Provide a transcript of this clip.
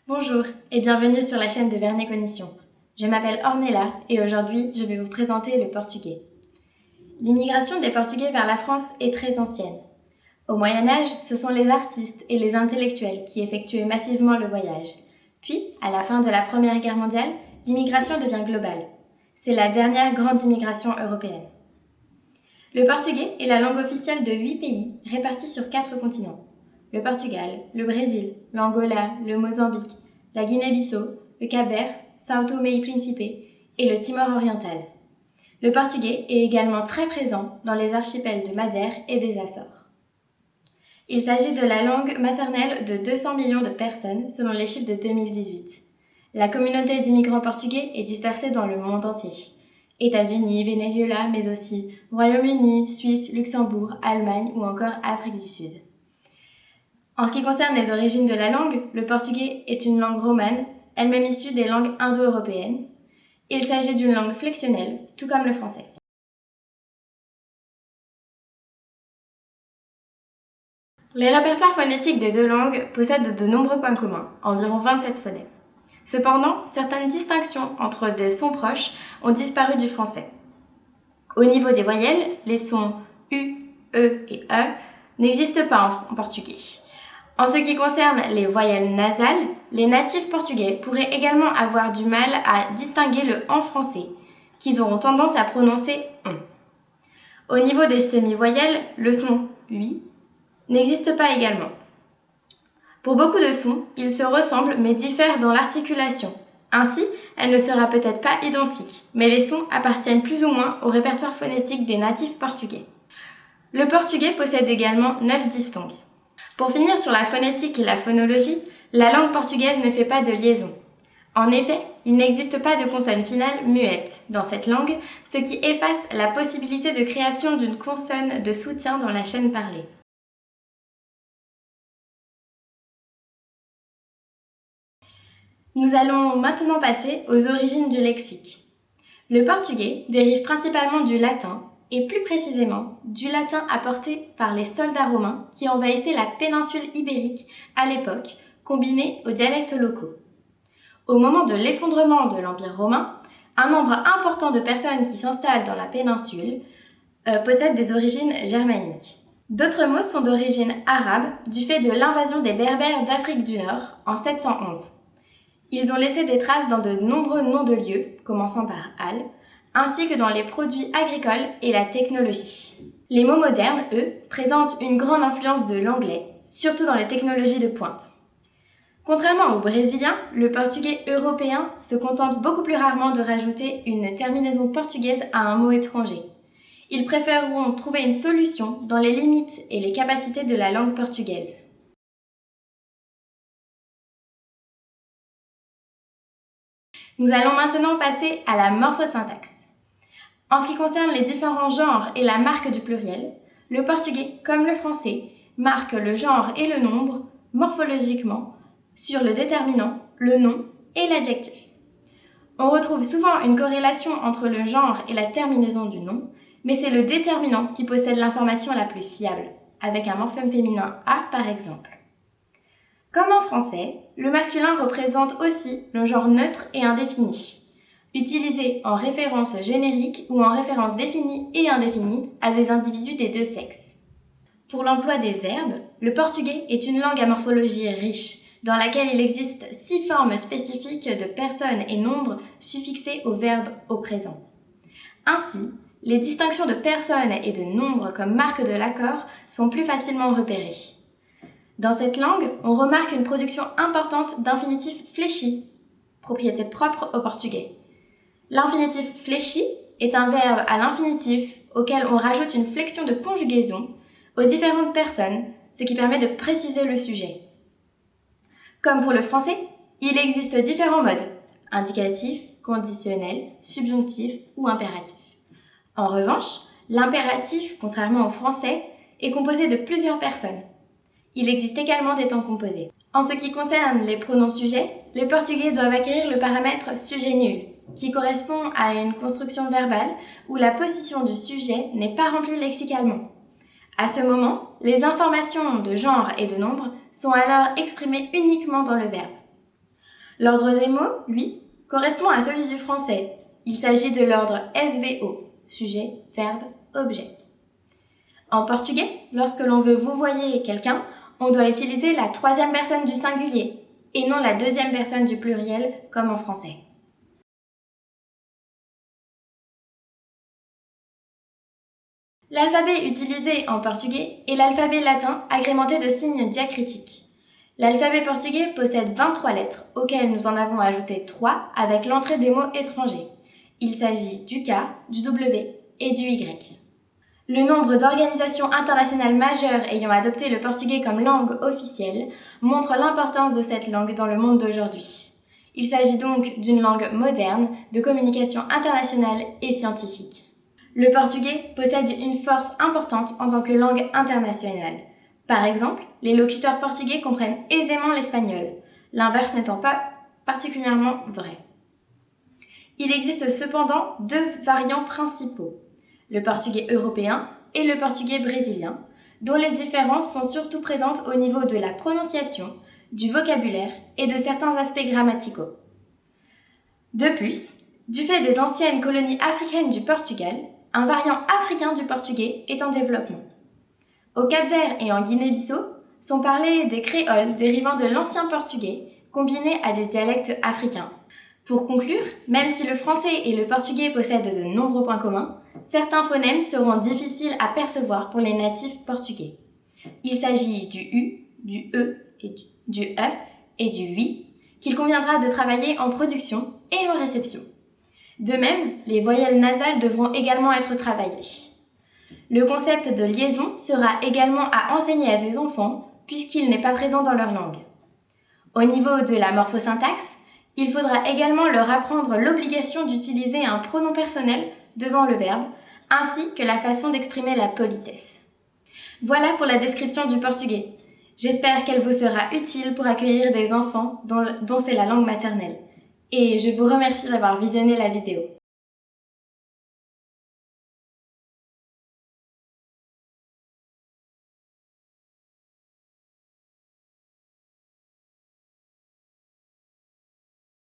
Bonjour et bienvenue sur la chaîne de Vernet Cognition. Je m'appelle Ornella et aujourd'hui je vais vous présenter le portugais. L'immigration des Portugais vers la France est très ancienne. Au Moyen-Âge, ce sont les artistes et les intellectuels qui effectuaient massivement le voyage. Puis, à la fin de la Première Guerre mondiale, l'immigration devient globale. C'est la dernière grande immigration européenne. Le portugais est la langue officielle de 8 pays répartis sur 4 continents. Le Portugal, le Brésil, l'Angola, le Mozambique, la Guinée-Bissau, le Cap-Vert, São Tomé et Príncipe et le Timor oriental. Le portugais est également très présent dans les archipels de Madère et des Açores. Il s'agit de la langue maternelle de 200 millions de personnes selon les chiffres de 2018. La communauté d'immigrants portugais est dispersée dans le monde entier. États-Unis, Venezuela, mais aussi Royaume-Uni, Suisse, Luxembourg, Allemagne ou encore Afrique du Sud. En ce qui concerne les origines de la langue, le portugais est une langue romane, elle-même issue des langues indo-européennes. Il s'agit d'une langue flexionnelle, tout comme le français. Les répertoires phonétiques des deux langues possèdent de nombreux points communs, environ 27 phonèmes. Cependant, certaines distinctions entre des sons proches ont disparu du français. Au niveau des voyelles, les sons U, E et E n'existent pas en portugais. En ce qui concerne les voyelles nasales, les natifs portugais pourraient également avoir du mal à distinguer le « en » français, qu'ils auront tendance à prononcer « on ». Au niveau des semi-voyelles, le son « ui » n'existe pas également. Pour beaucoup de sons, ils se ressemblent mais diffèrent dans l'articulation. Ainsi, elle ne sera peut-être pas identique, mais les sons appartiennent plus ou moins au répertoire phonétique des natifs portugais. Le portugais possède également 9 diphtongues. Pour finir sur la phonétique et la phonologie, la langue portugaise ne fait pas de liaison. En effet, il n'existe pas de consonne finale muette dans cette langue, ce qui efface la possibilité de création d'une consonne de soutien dans la chaîne parlée. Nous allons maintenant passer aux origines du lexique. Le portugais dérive principalement du latin, et plus précisément du latin apporté par les soldats romains qui envahissaient la péninsule ibérique à l'époque, combiné aux dialectes locaux. Au moment de l'effondrement de l'Empire romain, un nombre important de personnes qui s'installent dans la péninsule possèdent des origines germaniques. D'autres mots sont d'origine arabe du fait de l'invasion des Berbères d'Afrique du Nord en 711. Ils ont laissé des traces dans de nombreux noms de lieux, commençant par Al, ainsi que dans les produits agricoles et la technologie. Les mots modernes, eux, présentent une grande influence de l'anglais, surtout dans les technologies de pointe. Contrairement au brésilien, le portugais européen se contente beaucoup plus rarement de rajouter une terminaison portugaise à un mot étranger. Ils préféreront trouver une solution dans les limites et les capacités de la langue portugaise. Nous allons maintenant passer à la morphosyntaxe. En ce qui concerne les différents genres et la marque du pluriel, le portugais, comme le français, marque le genre et le nombre, morphologiquement, sur le déterminant, le nom et l'adjectif. On retrouve souvent une corrélation entre le genre et la terminaison du nom, mais c'est le déterminant qui possède l'information la plus fiable, avec un morphème féminin A par exemple. Comme en français, le masculin représente aussi le genre neutre et indéfini, utilisé en référence générique ou en référence définie et indéfinie à des individus des deux sexes. Pour l'emploi des verbes, le portugais est une langue à morphologie riche, dans laquelle il existe 6 formes spécifiques de personnes et nombres suffixés au verbe au présent. Ainsi, les distinctions de personnes et de nombres comme marque de l'accord sont plus facilement repérées. Dans cette langue, on remarque une production importante d'infinitifs fléchis, propriété propre au portugais. L'infinitif fléchi est un verbe à l'infinitif auquel on rajoute une flexion de conjugaison aux différentes personnes, ce qui permet de préciser le sujet. Comme pour le français, il existe différents modes, indicatif, conditionnel, subjonctif ou impératif. En revanche, l'impératif, contrairement au français, est composé de plusieurs personnes. Il existe également des temps composés. En ce qui concerne les pronoms sujets, les Portugais doivent acquérir le paramètre sujet nul, qui correspond à une construction verbale où la position du sujet n'est pas remplie lexicalement. À ce moment, les informations de genre et de nombre sont alors exprimées uniquement dans le verbe. L'ordre des mots, lui, correspond à celui du français. Il s'agit de l'ordre SVO, sujet, verbe, objet. En portugais, lorsque l'on veut vouvoyer quelqu'un, on doit utiliser la troisième personne du singulier et non la deuxième personne du pluriel comme en français. L'alphabet utilisé en portugais est l'alphabet latin agrémenté de signes diacritiques. L'alphabet portugais possède 23 lettres, auxquelles nous en avons ajouté 3 avec l'entrée des mots étrangers. Il s'agit du K, du W et du Y. Le nombre d'organisations internationales majeures ayant adopté le portugais comme langue officielle montre l'importance de cette langue dans le monde d'aujourd'hui. Il s'agit donc d'une langue moderne, de communication internationale et scientifique. Le portugais possède une force importante en tant que langue internationale. Par exemple, les locuteurs portugais comprennent aisément l'espagnol, l'inverse n'étant pas particulièrement vrai. Il existe cependant 2 variants principaux, le portugais européen et le portugais brésilien, dont les différences sont surtout présentes au niveau de la prononciation, du vocabulaire et de certains aspects grammaticaux. De plus, du fait des anciennes colonies africaines du Portugal, un variant africain du portugais est en développement. Au Cap-Vert et en Guinée-Bissau sont parlés des créoles dérivant de l'ancien portugais, combinés à des dialectes africains. Pour conclure, même si le français et le portugais possèdent de nombreux points communs, certains phonèmes seront difficiles à percevoir pour les natifs portugais. Il s'agit du U, du E et du UI qu'il conviendra de travailler en production et en réception. De même, les voyelles nasales devront également être travaillées. Le concept de liaison sera également à enseigner à ces enfants puisqu'il n'est pas présent dans leur langue. Au niveau de la morphosyntaxe, il faudra également leur apprendre l'obligation d'utiliser un pronom personnel devant le verbe, ainsi que la façon d'exprimer la politesse. Voilà pour la description du portugais. J'espère qu'elle vous sera utile pour accueillir des enfants dont c'est la langue maternelle. Et je vous remercie d'avoir visionné la vidéo.